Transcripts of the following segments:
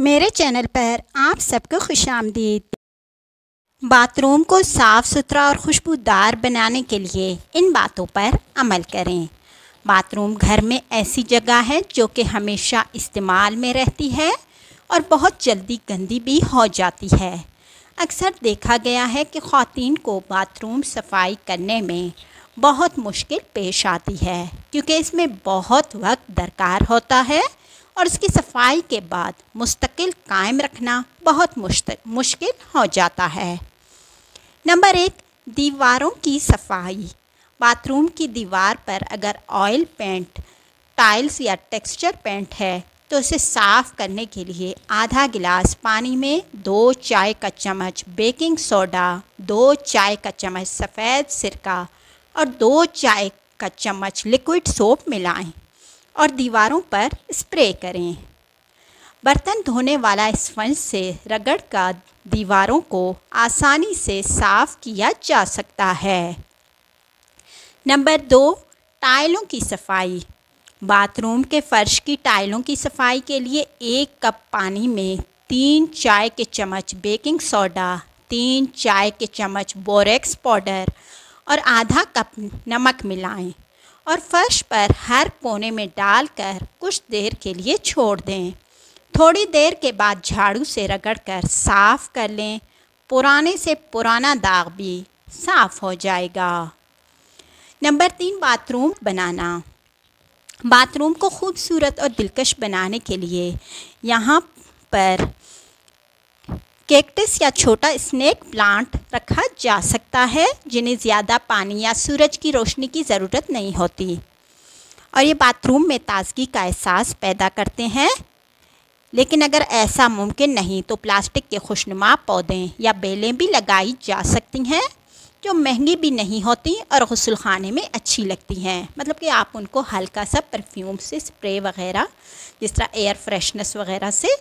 मेरे चैनल पर आप सबको खुशामदीद। बाथरूम को साफ़ सुथरा और खुशबूदार बनाने के लिए इन बातों पर अमल करें। बाथरूम घर में ऐसी जगह है जो कि हमेशा इस्तेमाल में रहती है और बहुत जल्दी गंदी भी हो जाती है। अक्सर देखा गया है कि ख़वातीन को बाथरूम सफाई करने में बहुत मुश्किल पेश आती है, क्योंकि इसमें बहुत वक्त दरकार होता है और इसकी सफाई के बाद मुस्तकिल कायम रखना बहुत मुश्किल हो जाता है। नंबर 1, दीवारों की सफाई। बाथरूम की दीवार पर अगर ऑयल पेंट, टाइल्स या टेक्सचर पेंट है तो इसे साफ़ करने के लिए आधा गिलास पानी में 2 चाय का चम्मच बेकिंग सोडा, 2 चाय का चम्मच सफ़ेद सिरका और 2 चाय का चम्मच लिक्विड सोप मिलाएं और दीवारों पर स्प्रे करें। बर्तन धोने वाला स्पंज से रगड़कर दीवारों को आसानी से साफ़ किया जा सकता है। नंबर 2, टाइलों की सफाई। बाथरूम के फ़र्श की टाइलों की सफाई के लिए 1 कप पानी में 3 चाय के चम्मच बेकिंग सोडा, 3 चाय के चम्मच बोरेक्स पाउडर और आधा कप नमक मिलाएं और फ़र्श पर हर कोने में डालकर कुछ देर के लिए छोड़ दें। थोड़ी देर के बाद झाड़ू से रगड़कर साफ़ कर लें। पुराने से पुराना दाग भी साफ़ हो जाएगा। नंबर 3, बाथरूम बनाना। बाथरूम को खूबसूरत और दिलकश बनाने के लिए यहाँ पर कैक्टस या छोटा स्नेक प्लांट रखा जा सकता है, जिन्हें ज़्यादा पानी या सूरज की रोशनी की ज़रूरत नहीं होती और ये बाथरूम में ताजगी का एहसास पैदा करते हैं। लेकिन अगर ऐसा मुमकिन नहीं तो प्लास्टिक के खुशनुमा पौधे या बेलें भी लगाई जा सकती हैं, जो महंगी भी नहीं होती और गुस्ल खाने में अच्छी लगती हैं। मतलब कि आप उनको हल्का सा परफ्यूम से स्प्रे वगैरह, जिस तरह एयर फ्रेशनेस वगैरह से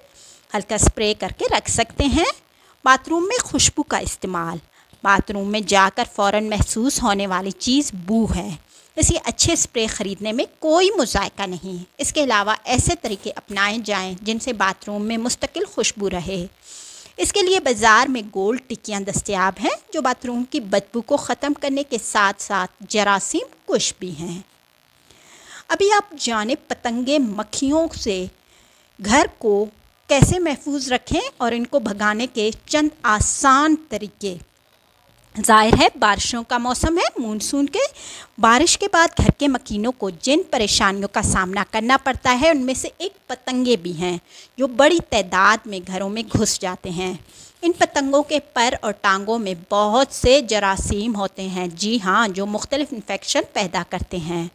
हल्का स्प्रे करके रख सकते हैं। बाथरूम में खुशबू का इस्तेमाल। बाथरूम में जाकर फ़ौरन महसूस होने वाली चीज़ बू है, इसलिए अच्छे स्प्रे ख़रीदने में कोई मुज़ायका नहीं। इसके अलावा ऐसे तरीके अपनाए जाएं जिनसे बाथरूम में मुस्तकिल खुशबू रहे। इसके लिए बाज़ार में गोल टिक्कियाँ दस्तयाब हैं, जो बाथरूम की बदबू को ख़त्म करने के साथ साथ जरासीम कुश भी हैं। अभी आप जाने पतंगे मक्खियों से घर को कैसे महफूज रखें और इनको भगाने के चंद आसान तरीके। ज़ाहिर है बारिशों का मौसम है, मानसून के। बारिश के बाद घर के मकीनों को जिन परेशानियों का सामना करना पड़ता है उनमें से एक पतंगे भी हैं, जो बड़ी तादाद में घरों में घुस जाते हैं। इन पतंगों के पर और टांगों में बहुत से जरासीम होते हैं, जी हाँ, जो मुख्तलिफ इन्फेक्शन पैदा करते हैं।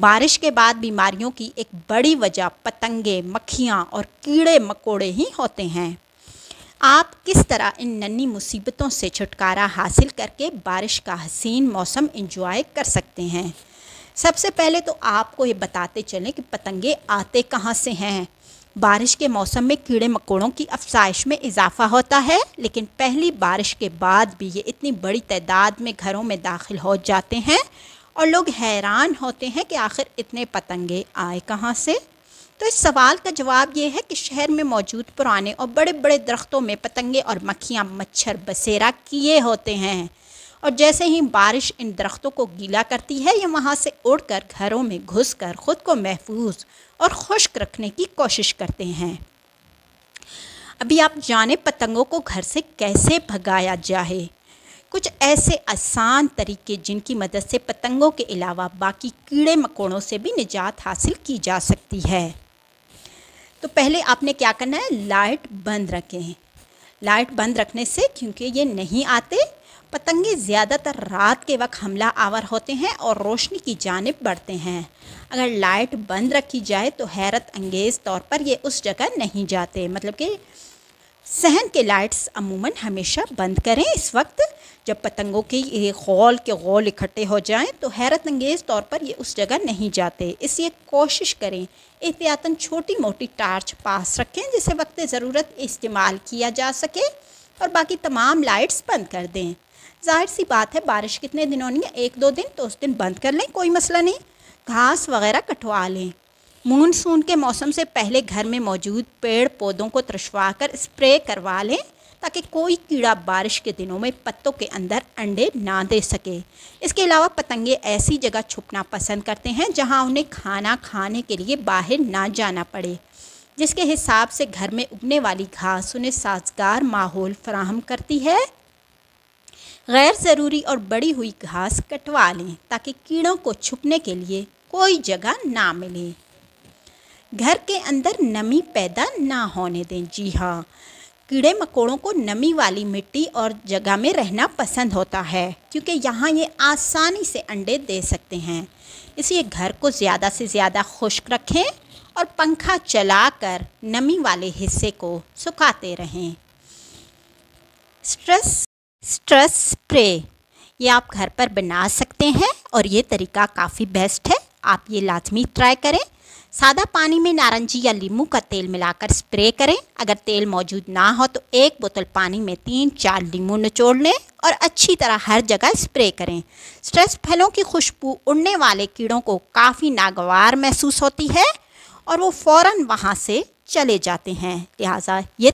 बारिश के बाद बीमारियों की एक बड़ी वजह पतंगे, मक्खियाँ और कीड़े मकोड़े ही होते हैं। आप किस तरह इन नन्ही मुसीबतों से छुटकारा हासिल करके बारिश का हसीन मौसम एंजॉय कर सकते हैं? सबसे पहले तो आपको ये बताते चलें कि पतंगे आते कहाँ से हैं। बारिश के मौसम में कीड़े मकोड़ों की अफसाइश में इजाफ़ा होता है, लेकिन पहली बारिश के बाद भी ये इतनी बड़ी तादाद में घरों में दाखिल हो जाते हैं और लोग हैरान होते हैं कि आखिर इतने पतंगे आए कहाँ से। तो इस सवाल का जवाब ये है कि शहर में मौजूद पुराने और बड़े बड़े दरख्तों में पतंगे और मक्खियाँ मच्छर बसेरा किए होते हैं और जैसे ही बारिश इन दरख्तों को गीला करती है, ये वहाँ से उड़कर घरों में घुसकर ख़ुद को महफूज और खुश्क रखने की कोशिश करते हैं। अभी आप जाने पतंगों को घर से कैसे भगाया जाए। कुछ ऐसे आसान तरीके जिनकी मदद से पतंगों के अलावा बाकी कीड़े मकोड़ों से भी निजात हासिल की जा सकती है। तो पहले आपने क्या करना है, लाइट बंद रखें। लाइट बंद रखने से, क्योंकि ये नहीं आते, पतंगे ज़्यादातर रात के वक्त हमला आवर होते हैं और रोशनी की जानिब बढ़ते हैं। अगर लाइट बंद रखी जाए तो हैरत अंगेज़ तौर पर ये उस जगह नहीं जाते। मतलब कि सहन के लाइट्स अमूमन हमेशा बंद करें। इस वक्त जब पतंगों के गोल इकट्ठे हो जाएं तो हैरत अंगेज़ तौर पर ये उस जगह नहीं जाते। इसलिए कोशिश करें एहतियातन छोटी मोटी टार्च पास रखें, जिसे वक्त ज़रूरत इस्तेमाल किया जा सके, और बाकी तमाम लाइट्स बंद कर दें। जाहिर सी बात है बारिश कितने दिनों नहीं है, 1-2 दिन, तो उस दिन बंद कर लें, कोई मसला नहीं। घास वगैरह कटवा लें। मानसून के मौसम से पहले घर में मौजूद पेड़ पौधों को त्रछवा कर स्प्रे करवा लें ताकि कोई कीड़ा बारिश के दिनों में पत्तों के अंदर अंडे ना दे सके। इसके अलावा पतंगे ऐसी जगह छुपना पसंद करते हैं जहां उन्हें खाना खाने के लिए बाहर ना जाना पड़े, जिसके हिसाब से घर में उगने वाली घास उन्हें साजगार माहौल फराहम करती है। गैर ज़रूरी और बड़ी हुई घास कटवा लें ताकि कीड़ों को छुपने के लिए कोई जगह ना मिले। घर के अंदर नमी पैदा ना होने दें। जी हाँ, कीड़े मकोड़ों को नमी वाली मिट्टी और जगह में रहना पसंद होता है क्योंकि यहाँ ये आसानी से अंडे दे सकते हैं। इसलिए घर को ज़्यादा से ज़्यादा खुश्क रखें और पंखा चलाकर नमी वाले हिस्से को सुखाते रहें। स्ट्रेस स्प्रे ये आप घर पर बना सकते हैं और ये तरीका काफ़ी बेस्ट है, आप ये लाजमी ट्राई करें। सादा पानी में नारंगी या नींबू का तेल मिलाकर स्प्रे करें। अगर तेल मौजूद ना हो तो 1 बोतल पानी में 3-4 नींबू निचोड़ लें और अच्छी तरह हर जगह स्प्रे करें। स्ट्रेस फलों की खुशबू उड़ने वाले कीड़ों को काफ़ी नागवार महसूस होती है और वो फ़ौरन वहाँ से चले जाते हैं। लिहाजा ये